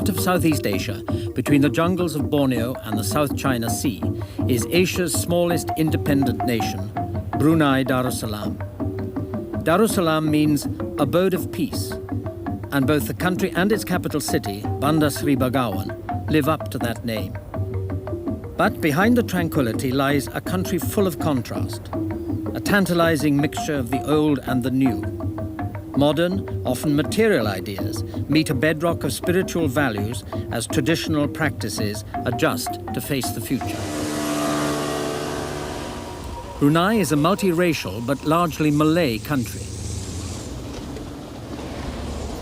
heart of Southeast Asia, between the jungles of Borneo and the South China Sea, is Asia's smallest independent nation, Brunei Darussalam. Darussalam means abode of peace, and both the country and its capital city, Bandar Seri Begawan, live up to that name. But behind the tranquility lies a country full of contrast, a tantalizing mixture of the old and the new. Modern, often material ideas meet a bedrock of spiritual values as traditional practices adjust to face the future. Brunei is a multiracial but largely Malay country.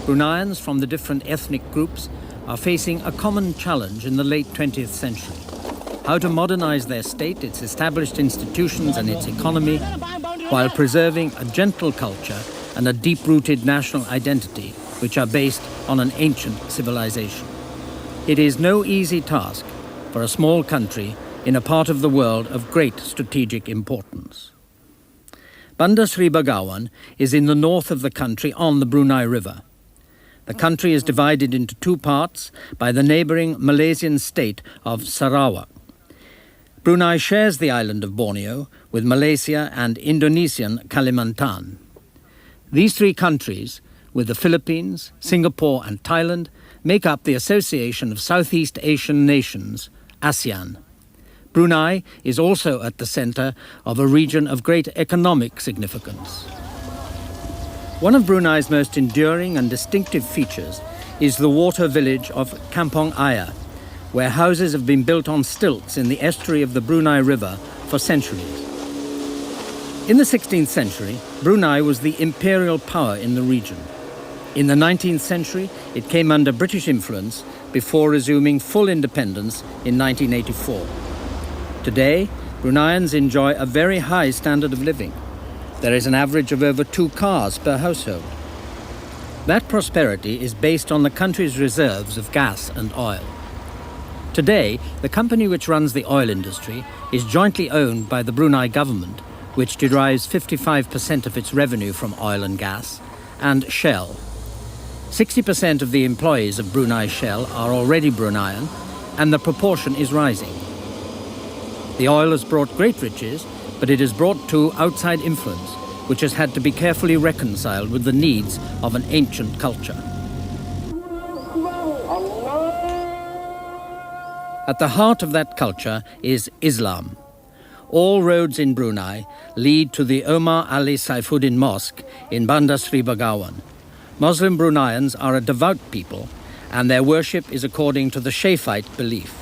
Bruneians from the different ethnic groups are facing a common challenge in the late 20th century: how to modernize their state, its established institutions and its economy, while preserving a gentle culture and a deep-rooted national identity which are based on an ancient civilization. It is no easy task for a small country in a part of the world of great strategic importance. Bandar Seri Begawan is in the north of the country on the Brunei River. The country is divided into two parts by the neighbouring Malaysian state of Sarawak. Brunei shares the island of Borneo with Malaysia and Indonesian Kalimantan. These three countries, with the Philippines, Singapore and Thailand, make up the Association of Southeast Asian Nations, ASEAN. Brunei is also at the centre of a region of great economic significance. One of Brunei's most enduring and distinctive features is the water village of Kampong Ayer, where houses have been built on stilts in the estuary of the Brunei River for centuries. In the 16th century, Brunei was the imperial power in the region. In the 19th century, it came under British influence before resuming full independence in 1984. Today, Bruneians enjoy a very high standard of living. There is an average of over 2 cars per household. That prosperity is based on the country's reserves of gas and oil. Today, the company which runs the oil industry is jointly owned by the Brunei government, which derives 55% of its revenue from oil and gas, and Shell. 60% of the employees of Brunei Shell are already Bruneian, and the proportion is rising. The oil has brought great riches, but it has brought too outside influence, which has had to be carefully reconciled with the needs of an ancient culture. At the heart of that culture is Islam. All roads in Brunei lead to the Omar Ali Saifuddin Mosque in Bandar Seri Begawan. Muslim Bruneians are a devout people, and their worship is according to the Shafi'ite belief.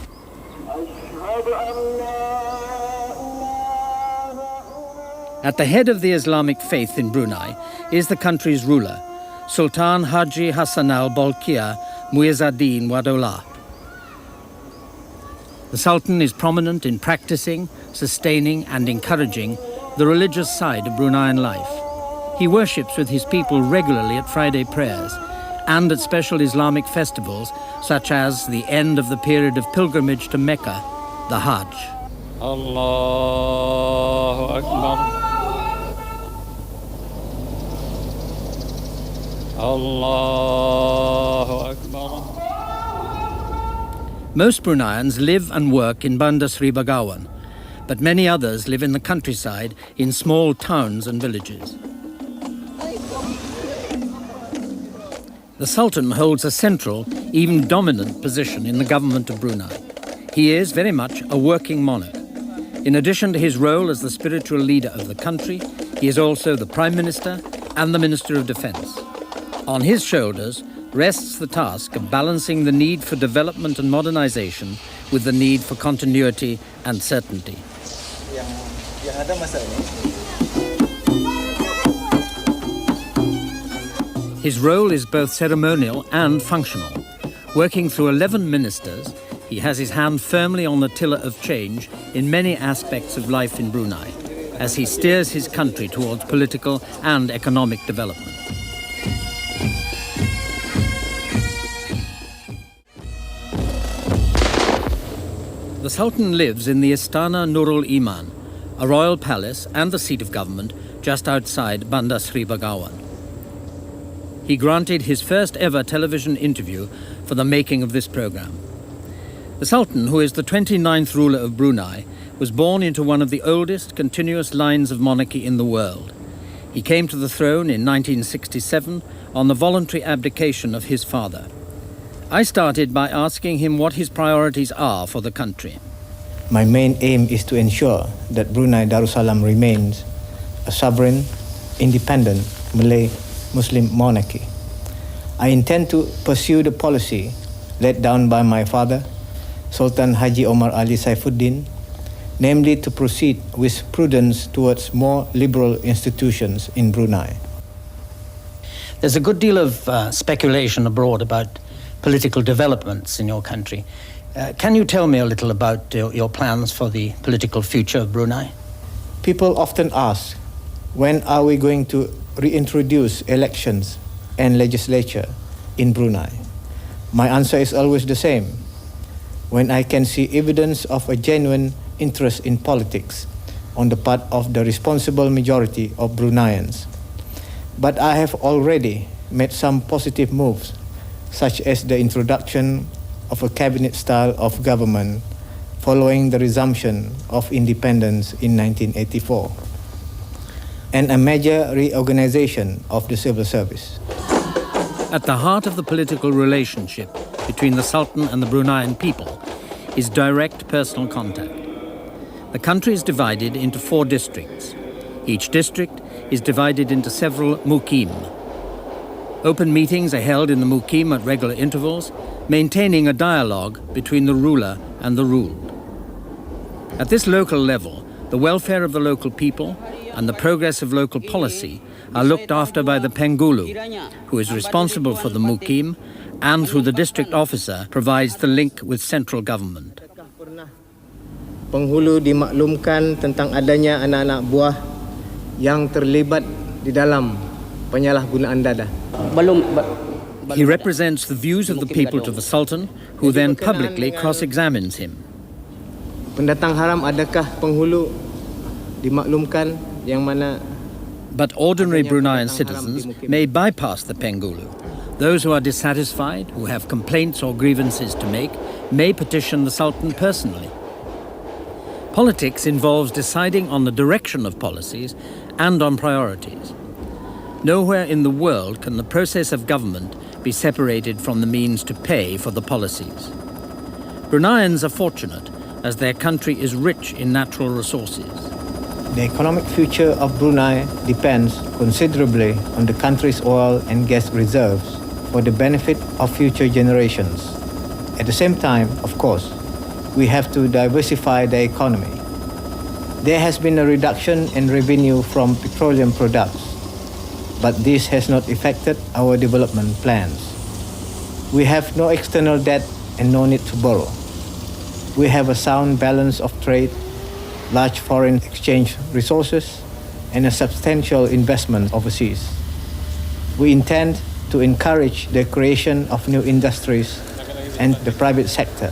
At the head of the Islamic faith in Brunei is the country's ruler, Sultan Haji Hassan al-Bolkiah Muizzaddin Wadaulah. The Sultan is prominent in practicing, sustaining and encouraging the religious side of Bruneian life. He worships with his people regularly at Friday prayers and at special Islamic festivals such as the end of the period of pilgrimage to Mecca, the Hajj. Allahu Akbar. Allahu Akbar. Most Bruneians live and work in Bandar Seri Begawan, but many others live in the countryside in small towns and villages. The Sultan holds a central, even dominant position in the government of Brunei. He is very much a working monarch. In addition to his role as the spiritual leader of the country, he is also the Prime Minister and the Minister of Defence. On his shoulders rests the task of balancing the need for development and modernization with the need for continuity and certainty. His role is both ceremonial and functional. Working through 11 ministers, he has his hand firmly on the tiller of change in many aspects of life in Brunei, as he steers his country towards political and economic development. The Sultan lives in the Istana Nurul Iman, a royal palace and the seat of government just outside Bandar Seri Begawan. He granted his first ever television interview for the making of this program. The Sultan, who is the 29th ruler of Brunei, was born into one of the oldest continuous lines of monarchy in the world. He came to the throne in 1967 on the voluntary abdication of his father. I started by asking him what his priorities are for the country. My main aim is to ensure that Brunei Darussalam remains a sovereign, independent Malay Muslim monarchy. I intend to pursue the policy laid down by my father, Sultan Haji Omar Ali Saifuddin, namely to proceed with prudence towards more liberal institutions in Brunei. There's a good deal of speculation abroad about political developments in your country. Can you tell me a little about your plans for the political future of Brunei? People often ask, when are we going to reintroduce elections and legislature in Brunei? My answer is always the same. When I can see evidence of a genuine interest in politics on the part of the responsible majority of Bruneians. But I have already made some positive moves, such as the introduction of a cabinet style of government following the resumption of independence in 1984, and a major reorganization of the civil service. At the heart of the political relationship between the Sultan and the Bruneian people is direct personal contact. The country is divided into 4 districts. Each district is divided into several mukim. Open meetings are held in the mukim at regular intervals, maintaining a dialogue between the ruler and the ruled. At this local level, the welfare of the local people and the progress of local policy are looked after by the Penggulu, who is responsible for the mukim and through the district officer provides the link with central government. Penghulu dimaklumkan tentang adanya anak-anak buah yang terlibat di dalam penyalahgunaan dada. He represents the views of the people to the Sultan, who then publicly cross-examines him. Pendatang haram adakah penghulu dimaklumkan yang mana? But ordinary Bruneian citizens may bypass the Penggulu. Those who are dissatisfied, who have complaints or grievances to make, may petition the Sultan personally. Politics involves deciding on the direction of policies and on priorities. Nowhere in the world can the process of government be separated from the means to pay for the policies. Bruneians are fortunate as their country is rich in natural resources. The economic future of Brunei depends considerably on the country's oil and gas reserves for the benefit of future generations. At the same time, of course, we have to diversify the economy. There has been a reduction in revenue from petroleum products, but this has not affected our development plans. We have no external debt and no need to borrow. We have a sound balance of trade, large foreign exchange resources, and a substantial investment overseas. We intend to encourage the creation of new industries and the private sector.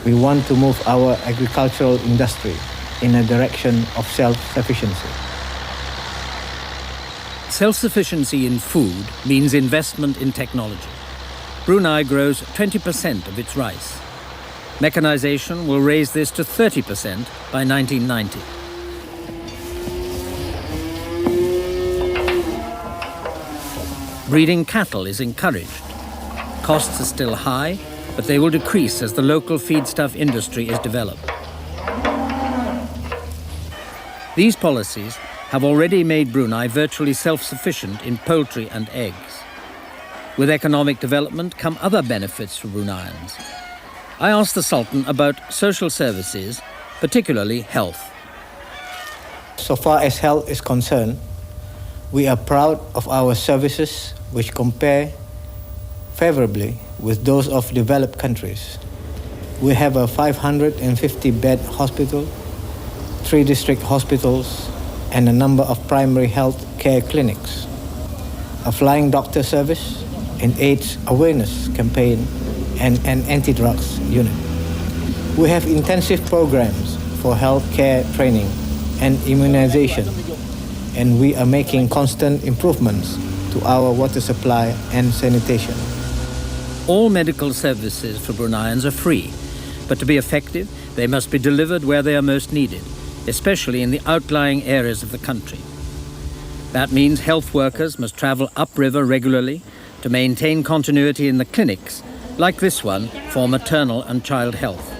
We want to move our agricultural industry in a direction of self-sufficiency. Self-sufficiency in food means investment in technology. Brunei grows 20% of its rice. Mechanization will raise this to 30% by 1990. Breeding cattle is encouraged. Costs are still high, but they will decrease as the local feedstuff industry is developed. These policies have already made Brunei virtually self-sufficient in poultry and eggs. With economic development come other benefits for Bruneians. I asked the Sultan about social services, particularly health. So far as health is concerned, we are proud of our services, which compare favorably with those of developed countries. We have a 550-bed hospital, 3 district hospitals, and a number of primary health care clinics, a flying doctor service, an AIDS awareness campaign, and an anti-drugs unit. We have intensive programs for health care training and immunization, and we are making constant improvements to our water supply and sanitation. All medical services for Bruneians are free, but to be effective, they must be delivered where they are most needed, especially in the outlying areas of the country. That means health workers must travel upriver regularly to maintain continuity in the clinics, like this one for maternal and child health.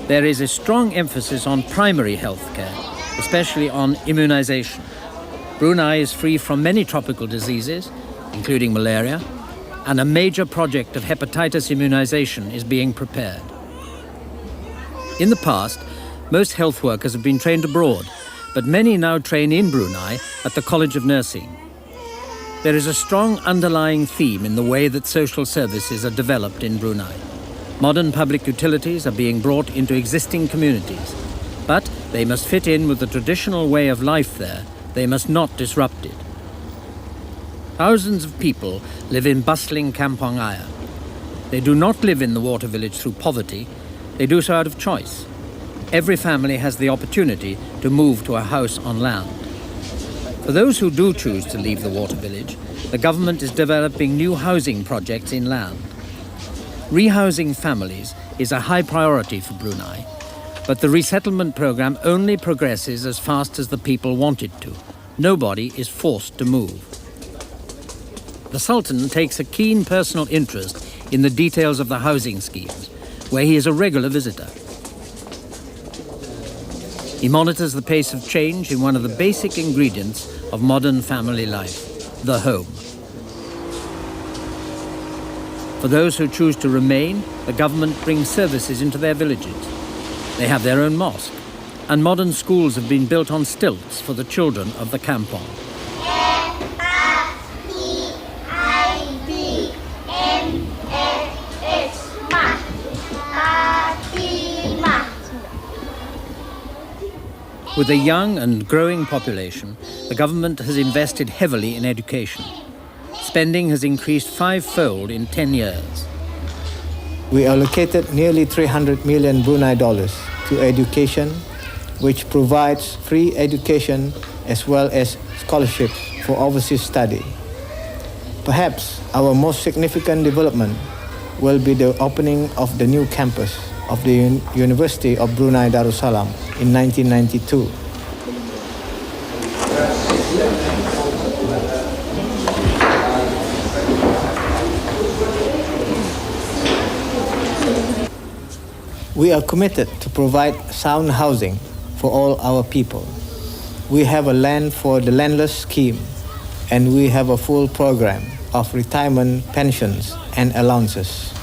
There is a strong emphasis on primary health care, especially on immunization. Brunei is free from many tropical diseases, including malaria, and a major project of hepatitis immunization is being prepared. In the past, most health workers have been trained abroad, but many now train in Brunei at the College of Nursing. There is a strong underlying theme in the way that social services are developed in Brunei. Modern public utilities are being brought into existing communities, but they must fit in with the traditional way of life there. They must not disrupt it. Thousands of people live in bustling Kampong Ayer. They do not live in the water village through poverty. They do so out of choice. Every family has the opportunity to move to a house on land. For those who do choose to leave the water village, the government is developing new housing projects inland. Rehousing families is a high priority for Brunei, but the resettlement program only progresses as fast as the people want it to. Nobody is forced to move. The Sultan takes a keen personal interest in the details of the housing schemes, where he is a regular visitor. He monitors the pace of change in one of the basic ingredients of modern family life, the home. For those who choose to remain, the government brings services into their villages. They have their own mosque, and modern schools have been built on stilts for the children of the Kampong. With a young and growing population, the government has invested heavily in education. Spending has increased fivefold in 10 years. We allocated nearly 300 million Brunei dollars to education, which provides free education as well as scholarships for overseas study. Perhaps our most significant development will be the opening of the new campus of the University of Brunei Darussalam in 1992. We are committed to provide sound housing for all our people. We have a land for the landless scheme, and we have a full program of retirement pensions and allowances.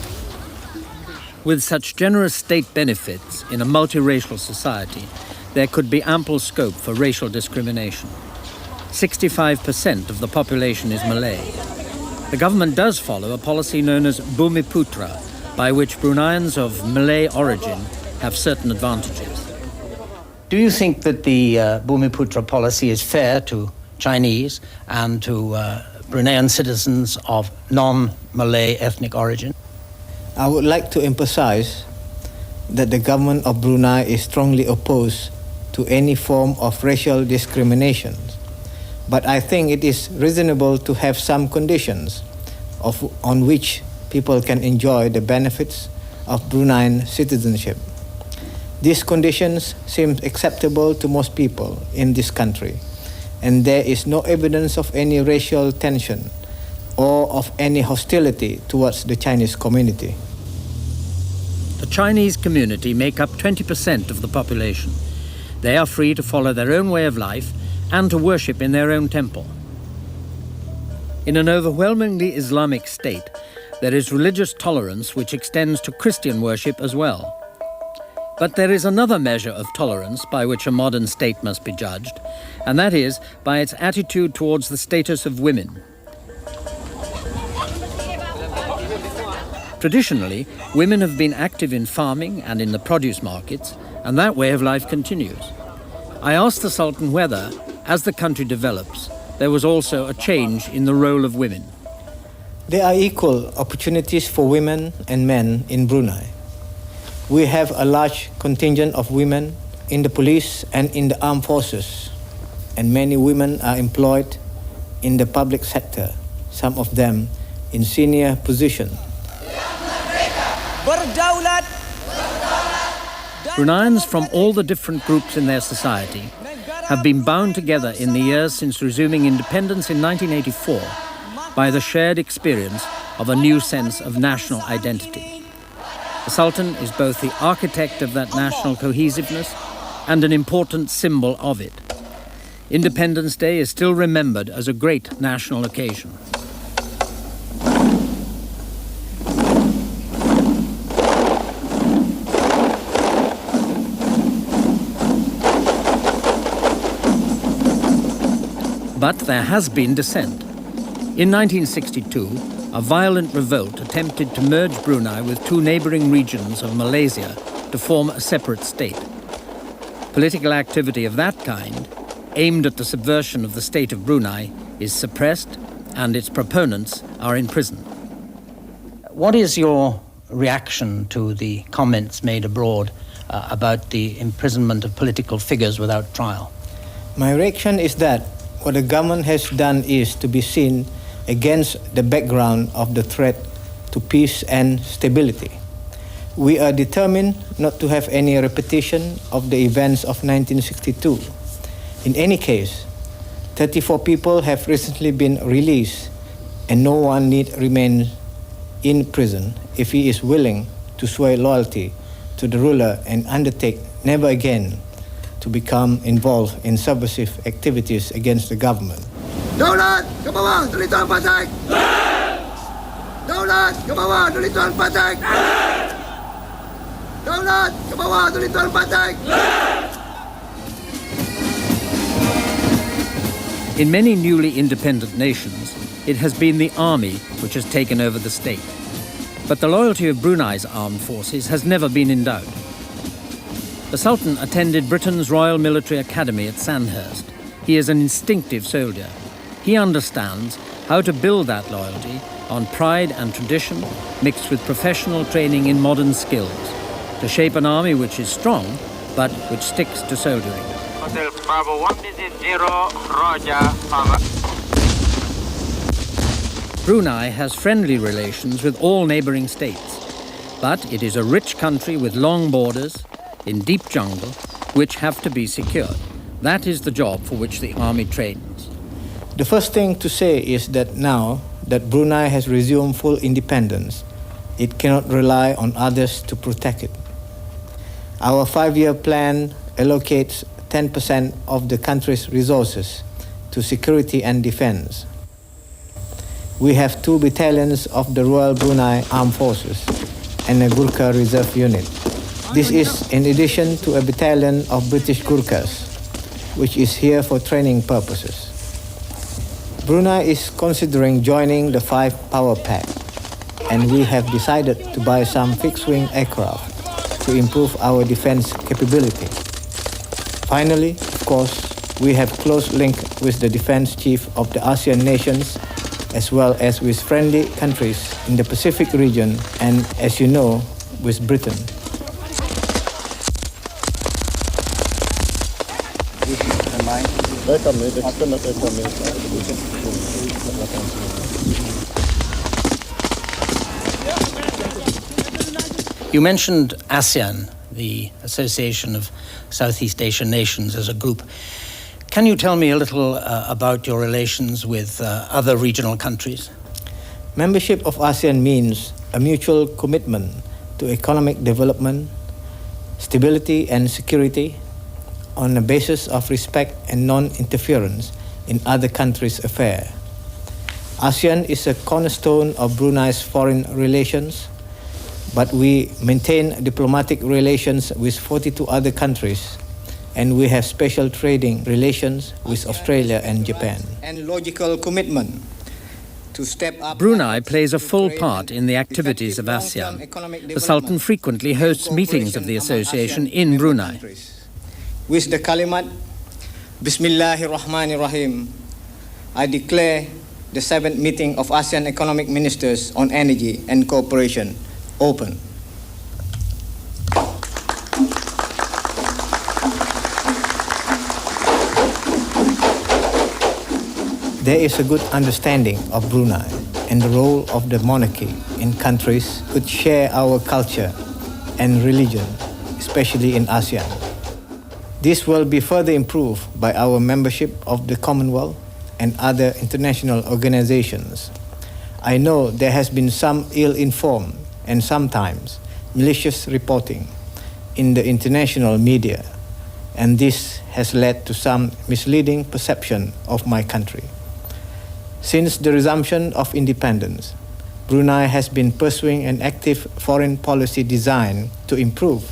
With such generous state benefits in a multiracial society, there could be ample scope for racial discrimination. 65% of the population is Malay. The government does follow a policy known as Bumiputra, by which Bruneians of Malay origin have certain advantages. Do you think that the Bumiputra policy is fair to Chinese and to Bruneian citizens of non-Malay ethnic origin? I would like to emphasize that the government of Brunei is strongly opposed to any form of racial discrimination. But I think it is reasonable to have some conditions on which people can enjoy the benefits of Bruneian citizenship. These conditions seem acceptable to most people in this country, and there is no evidence of any racial tension or of any hostility towards the Chinese community. The Chinese community make up 20% of the population. They are free to follow their own way of life and to worship in their own temple. In an overwhelmingly Islamic state, there is religious tolerance which extends to Christian worship as well. But there is another measure of tolerance by which a modern state must be judged, and that is by its attitude towards the status of women. Traditionally, women have been active in farming and in the produce markets, and that way of life continues. I asked the Sultan whether, as the country develops, there was also a change in the role of women. There are equal opportunities for women and men in Brunei. We have a large contingent of women in the police and in the armed forces, and many women are employed in the public sector, some of them in senior positions. Bruneians from all the different groups in their society have been bound together in the years since resuming independence in 1984 by the shared experience of a new sense of national identity. The Sultan is both the architect of that national cohesiveness and an important symbol of it. Independence Day is still remembered as a great national occasion. But there has been dissent. In 1962, a violent revolt attempted to merge Brunei with two neighbouring regions of Malaysia to form a separate state. Political activity of that kind, aimed at the subversion of the state of Brunei, is suppressed and its proponents are in prison. What is your reaction to the comments made abroad about the imprisonment of political figures without trial? My reaction is that what the government has done is to be seen against the background of the threat to peace and stability. We are determined not to have any repetition of the events of 1962. In any case, 34 people have recently been released and no one need remain in prison if he is willing to swear loyalty to the ruler and undertake never again to become involved in subversive activities against the government. Daulat ke bawah dari Tuan Patek. Daulat ke bawah dari Tuan Patek. Daulat ke bawah dari Tuan Patek. In many newly independent nations, it has been the army which has taken over the state. But the loyalty of Brunei's armed forces has never been in doubt. The Sultan attended Britain's Royal Military Academy at Sandhurst. He is an instinctive soldier. He understands how to build that loyalty on pride and tradition mixed with professional training in modern skills to shape an army which is strong but which sticks to soldiering. Hotel Bravo 100, Roger, Papa. Brunei has friendly relations with all neighbouring states, but it is a rich country with long borders, in deep jungle, which have to be secured. That is the job for which the army trains. The first thing to say is that now that Brunei has resumed full independence, it cannot rely on others to protect it. Our 5-year plan allocates 10% of the country's resources to security and defense. We have 2 battalions of the Royal Brunei Armed Forces and a Gurkha Reserve Unit. This is in addition to a battalion of British Gurkhas, which is here for training purposes. Brunei is considering joining the 5 Power Pact, and we have decided to buy some fixed-wing aircraft to improve our defense capability. Finally, of course, we have close link with the defense chief of the ASEAN nations, as well as with friendly countries in the Pacific region, and as you know, with Britain. You mentioned ASEAN, the Association of Southeast Asian Nations, as a group. Can you tell me a little about your relations with other regional countries? Membership of ASEAN means a mutual commitment to economic development, stability and security on the basis of respect and non-interference in other countries' affairs. ASEAN is a cornerstone of Brunei's foreign relations, but we maintain diplomatic relations with 42 other countries, and we have special trading relations with Australia and Japan. And logical commitment to step up. Brunei plays a full part in the activities of ASEAN. The Sultan frequently hosts meetings of the association in Brunei. With the kalimat, Bismillahirrahmanirrahim, I declare the 7th meeting of ASEAN Economic Ministers on Energy and Cooperation open. There is a good understanding of Brunei and the role of the monarchy in countries could share our culture and religion, especially in ASEAN. This will be further improved by our membership of the Commonwealth and other international organizations. I know there has been some ill-informed and sometimes malicious reporting in the international media, and this has led to some misleading perception of my country. Since the resumption of independence, Brunei has been pursuing an active foreign policy designed to improve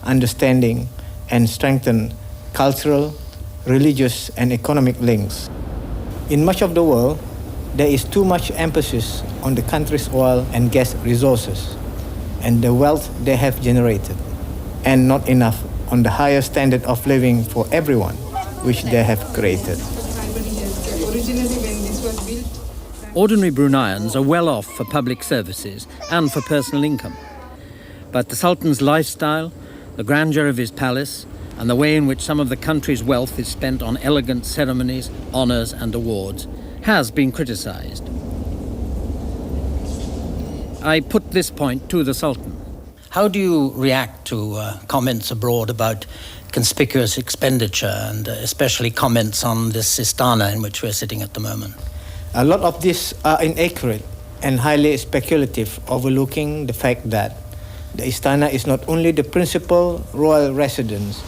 understanding and strengthen cultural, religious, and economic links. In much of the world, there is too much emphasis on the country's oil and gas resources and the wealth they have generated, and not enough on the higher standard of living for everyone which they have created. Ordinary Bruneians are well off for public services and for personal income. But the Sultan's lifestyle, the grandeur of his palace, and the way in which some of the country's wealth is spent on elegant ceremonies, honours and awards has been criticised. I put this point to the Sultan. How do you react to comments abroad about conspicuous expenditure and especially comments on this istana in which we're sitting at the moment? A lot of these are inaccurate and highly speculative, overlooking the fact that the istana is not only the principal royal residence,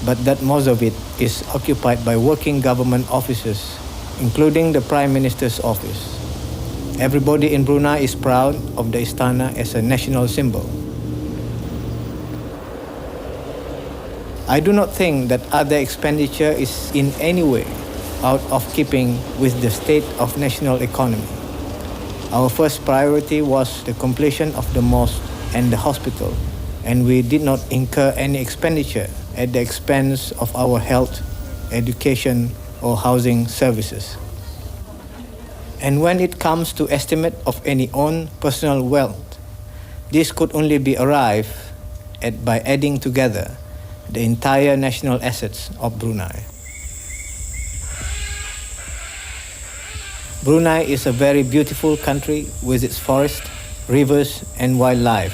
but that most of it is occupied by working government officers, including the Prime Minister's office. Everybody in Brunei is proud of the istana as a national symbol. I do not think that other expenditure is in any way out of keeping with the state of national economy. Our first priority was the completion of the mosque and the hospital, and we did not incur any expenditure at the expense of our health, education, or housing services. And when it comes to estimate of any own personal wealth, this could only be arrived at by adding together the entire national assets of Brunei. Brunei is a very beautiful country with its forests, rivers, and wildlife.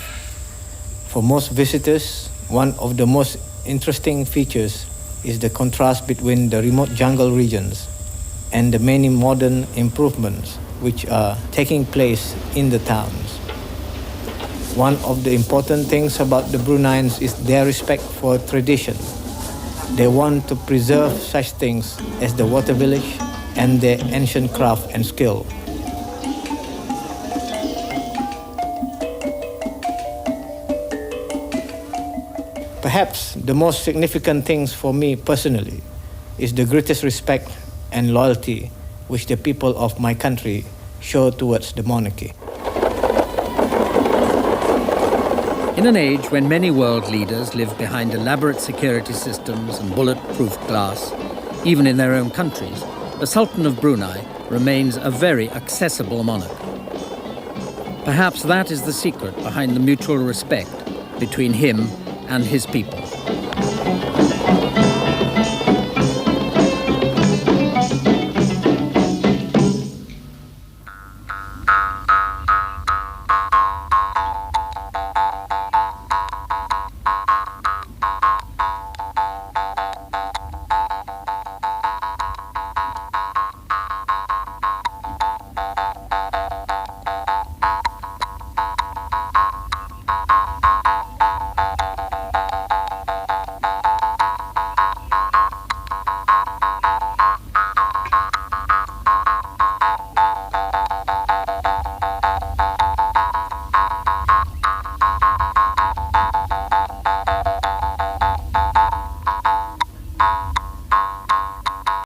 For most visitors, one of the most interesting features is the contrast between the remote jungle regions and the many modern improvements which are taking place in the towns. One of the important things about the Bruneians is their respect for tradition. They want to preserve such things as the water village and their ancient craft and skill. Perhaps the most significant things for me personally is the greatest respect and loyalty which the people of my country show towards the monarchy. In an age when many world leaders live behind elaborate security systems and bulletproof glass, even in their own countries, the Sultan of Brunei remains a very accessible monarch. Perhaps that is the secret behind the mutual respect between him and his people.